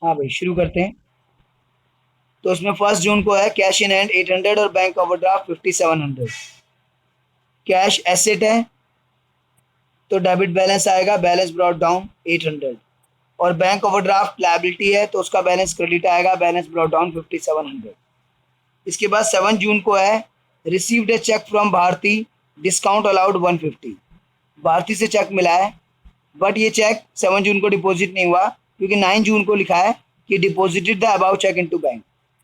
हाँ भाई, शुरू करते हैं। तो उसमें 1 जून को है कैश इन हैंड 800 और बैंक ओवरड्राफ्ट 5700। कैश एसेट है तो डेबिट बैलेंस आएगा, बैलेंस ब्रॉट डाउन 800। और बैंक ओवरड्राफ्ट लायबिलिटी है तो उसका बैलेंस क्रेडिट आएगा, बैलेंस ब्रॉट डाउन 5700। इसके बाद 7 जून को है received a cheque from Bharti, discount allowed 150। Bharti से चेक मिला है बट ये चेक 7 जून को डिपॉजिट नहीं हुआ क्योंकि 9 जून को लिखा है कि deposited the above cheque into bank.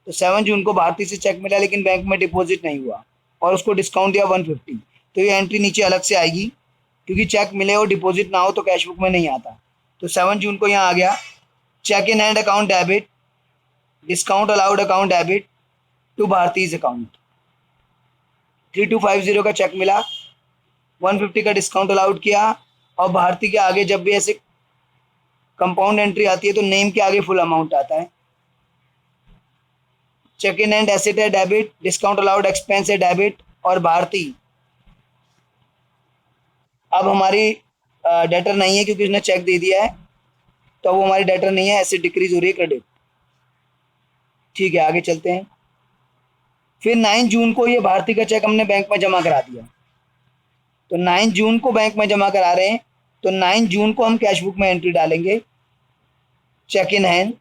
तो 7 जून को भारती से चेक मिला लेकिन बैंक में डिपॉजिट नहीं हुआ और उसको डिस्काउंट दिया 150। तो ये एंट्री नीचे अलग से आएगी क्योंकि चेक मिले और डिपॉजिट ना हो तो कैश बुक में नहीं आता। तो 7 जून को यहाँ आ गया cheque in hand account debit, discount allowed account debit to भारतीज अकाउंट। 3250 का चेक मिला, 150 का डिस्काउंट अलाउड किया और भारती के आगे जब भी ऐसे कंपाउंड एंट्री आती है तो नेम के आगे फुल अमाउंट आता है। चेक इन एंड एसेट है डेबिट, डिस्काउंट अलाउड एक्सपेंस है डेबिट और भारती अब हमारी डेटर नहीं है क्योंकि उसने चेक दे दिया है तो वो हमारी डेटर नहीं है, एसेट डिक्रीज हो रही है क्रेडिट। ठीक है, आगे चलते हैं। फिर 9 जून को ये भारती का चेक हमने बैंक में जमा करा दिया, तो 9 जून को बैंक में जमा करा रहे हैं तो 9 जून को हम कैश बुक में एंट्री डालेंगे cheque in hand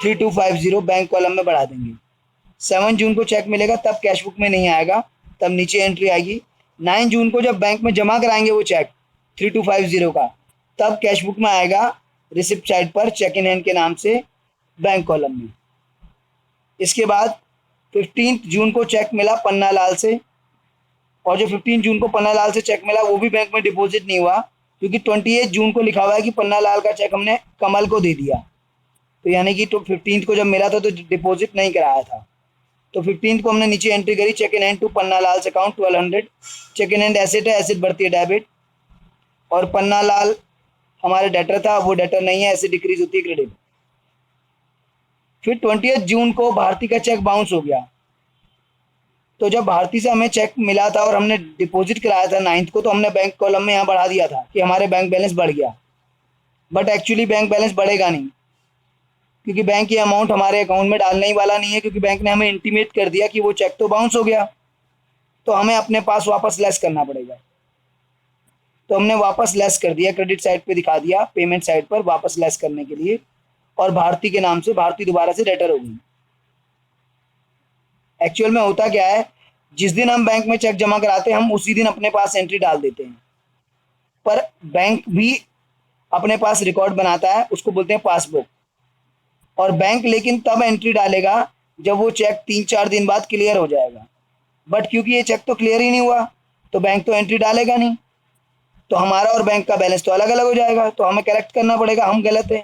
3250 bank column में बढ़ा देंगे। 7 जून को चेक मिलेगा तब कैश बुक में नहीं आएगा, तब नीचे एंट्री आएगी। 9 जून को जब बैंक में जमा कराएंगे वो चेक 3250 का, तब कैश बुक में आएगा रिसिप्ट साइड पर चेक इन हैंड के नाम से बैंक कॉलम में। इसके बाद 15 जून को चेक मिला पन्ना लाल से, और जो 15 जून को पन्ना लाल से चेक मिला वो भी बैंक में डिपॉजिट नहीं हुआ क्योंकि 28 जून को लिखा हुआ है कि पन्ना लाल का चेक हमने कमल को दे दिया। तो यानी कि तो 15 को जब मिला था तो डिपॉजिट नहीं कराया था। तो 15 को हमने नीचे एंट्री करी cheque in hand to Panna Lal account 1200। Cheque in hand asset है, एसेट बढ़ती है डेबिट, और पन्ना लाल हमारे डेटर था, वो डेटर नहीं है, एसेट डिक्रीज होती है क्रेडिट। फिर 20 जून को भारती का चेक बाउंस हो गया, तो जब भारती से हमें चेक मिला था और हमने डिपॉजिट कराया था 9 को, तो हमने बैंक कॉलम में यहाँ बढ़ा दिया था कि हमारे बैंक बैलेंस बढ़ गया, बट एक्चुअली बैंक बैलेंस बढ़ेगा नहीं क्योंकि बैंक ये अमाउंट हमारे अकाउंट में डालने ही वाला नहीं है क्योंकि बैंक ने हमें इंटीमेट कर दिया कि वो चेक तो बाउंस हो गया, तो हमें अपने पास वापस लेस करना पड़ेगा। तो हमने वापस लेस कर दिया, क्रेडिट साइड पे दिखा दिया पेमेंट साइड पर वापस लेस करने के लिए, और भारती के नाम से भारती दोबारा से डेटर हो गई। एक्चुअल में होता क्या है, जिस दिन हम बैंक में चेक जमा कराते हैं हम उसी दिन अपने पास एंट्री डाल देते हैं, पर बैंक भी अपने पास रिकॉर्ड बनाता है, उसको बोलते हैं पासबुक। और बैंक लेकिन तब एंट्री डालेगा जब वो चेक 3-4 दिन बाद क्लियर हो जाएगा, बट क्योंकि ये चेक तो क्लियर ही नहीं हुआ तो बैंक तो एंट्री डालेगा नहीं, तो हमारा और बैंक का बैलेंस तो अलग अलग हो जाएगा। तो हमें करेक्ट करना पड़ेगा, हम गलत है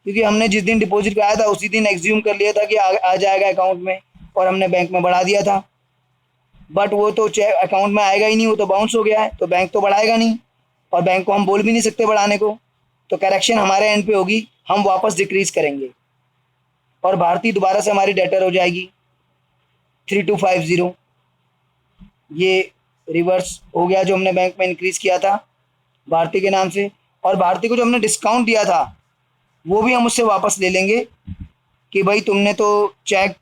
क्योंकि हमने जिस दिन डिपॉजिट कराया था उसी दिन एग्ज्यूम कर लिया था कि आ जाएगा अकाउंट में, और हमने बैंक में बढ़ा दिया था, बट वो तो चेक अकाउंट में आएगा ही नहीं, वो तो बाउंस हो गया है, तो बैंक तो बढ़ाएगा नहीं और बैंक को हम बोल भी नहीं सकते बढ़ाने को। तो करेक्शन हमारे एंड पे होगी, हम वापस डिक्रीज करेंगे और भारती दोबारा से हमारी डेटर हो जाएगी 3250। ये रिवर्स हो गया जो हमने बैंक में इंक्रीज किया था भारती के नाम से, और भारती को जो हमने डिस्काउंट दिया था वो भी हम उससे वापस ले लेंगे कि भाई तुमने तो चेक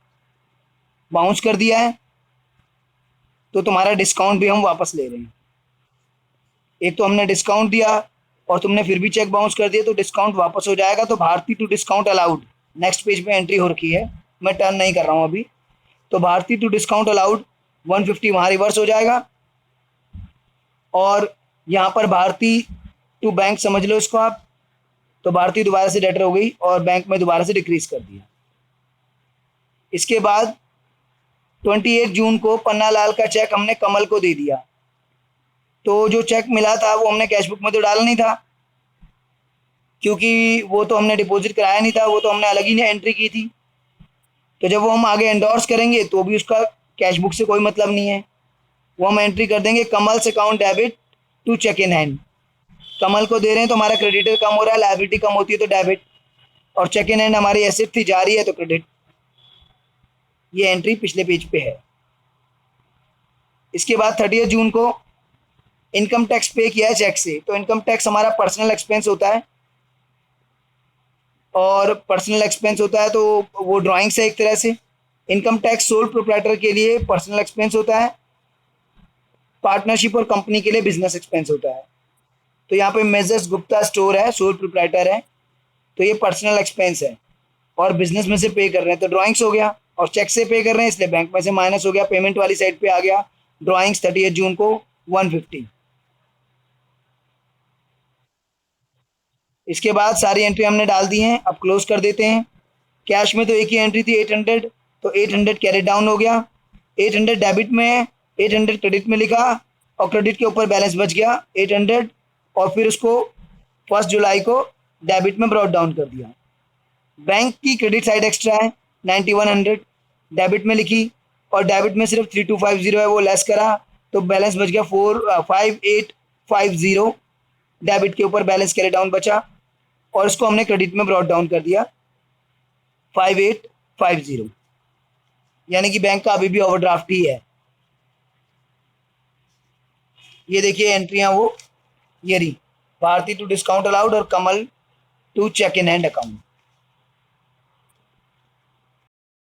बाउंस कर दिया है तो तुम्हारा डिस्काउंट भी हम वापस ले रहे हैं। एक तो हमने डिस्काउंट दिया और तुमने फिर भी चेक बाउंस कर दिया तो डिस्काउंट वापस हो जाएगा। तो Bharti to discount allowed next page पे एंट्री हो रखी है, मैं टर्न नहीं कर रहा हूँ अभी। तो भारती टू डिस्काउंट अलाउड 150 वहाँ रिवर्स हो जाएगा, और यहाँ पर भारती टू बैंक समझ लो इसको आप। तो भारती दोबारा से डेटर हो गई और बैंक में दोबारा से डिक्रीज कर दिया। इसके बाद 28 जून को पन्ना लाल का चेक हमने कमल को दे दिया, तो जो चेक मिला था वो हमने कैश बुक में तो डाला नहीं था क्योंकि वो तो हमने डिपॉजिट कराया नहीं था, वो तो हमने अलग ही एंट्री की थी। तो जब वो हम आगे एंडोर्स करेंगे तो भी उसका कैश बुक से कोई मतलब नहीं है, वो हम एंट्री कर देंगे कमल से account debit to cheque in hand. Kamal को दे रहे हैं तो हमारा क्रेडिटर कम हो रहा है, लायबिलिटी कम होती है तो डेबिट, और चेक इन हैंड हमारी एसेट थी जा रही है तो क्रेडिट। ये एंट्री पिछले पेज पे है। इसके बाद 30 जून को इनकम टैक्स पे किया है चेक से, तो इनकम टैक्स हमारा पर्सनल एक्सपेंस होता है और पर्सनल एक्सपेंस होता है तो वो ड्राइंग्स है एक तरह से। इनकम टैक्स सोल प्रोप्राइटर के लिए पर्सनल एक्सपेंस होता है, पार्टनरशिप और कंपनी के लिए बिजनेस एक्सपेंस होता है। तो यहाँ पे मेजर्स गुप्ता स्टोर है, सोल प्रोप्राइटर है, तो ये पर्सनल एक्सपेंस है और बिजनेस में से पे कर रहे हैं तो ड्राइंग्स हो गया, और चेक से पे कर रहे हैं इसलिए बैंक में से माइनस हो गया, पेमेंट वाली साइड पे आ गया ड्राइंग्स 30 जून को 150। इसके बाद सारी एंट्री हमने डाल दी हैं, अब क्लोज कर देते हैं। कैश में तो एक ही एंट्री थी 800, तो 800 कैरेट डाउन हो गया। 800 डेबिट में है, 800 क्रेडिट में लिखा और क्रेडिट के ऊपर बैलेंस बच गया 800, और फिर उसको 1 जुलाई को डेबिट में ब्रॉट डाउन कर दिया। बैंक की क्रेडिट साइड एक्स्ट्रा है 9100, डेबिट में लिखी और डेबिट में सिर्फ 3250 है वो लेस करा, तो बैलेंस बच गया 5850। डेबिट के ऊपर बैलेंस कैरी डाउन बचा और इसको हमने क्रेडिट में ब्रॉट डाउन कर दिया 5850, यानी कि बैंक का अभी भी ओवरड्राफ्ट ही है। ये देखिए एंट्रियां वो ये रही, भारती टू डिस्काउंट अलाउड और Kamal to cheque in hand account.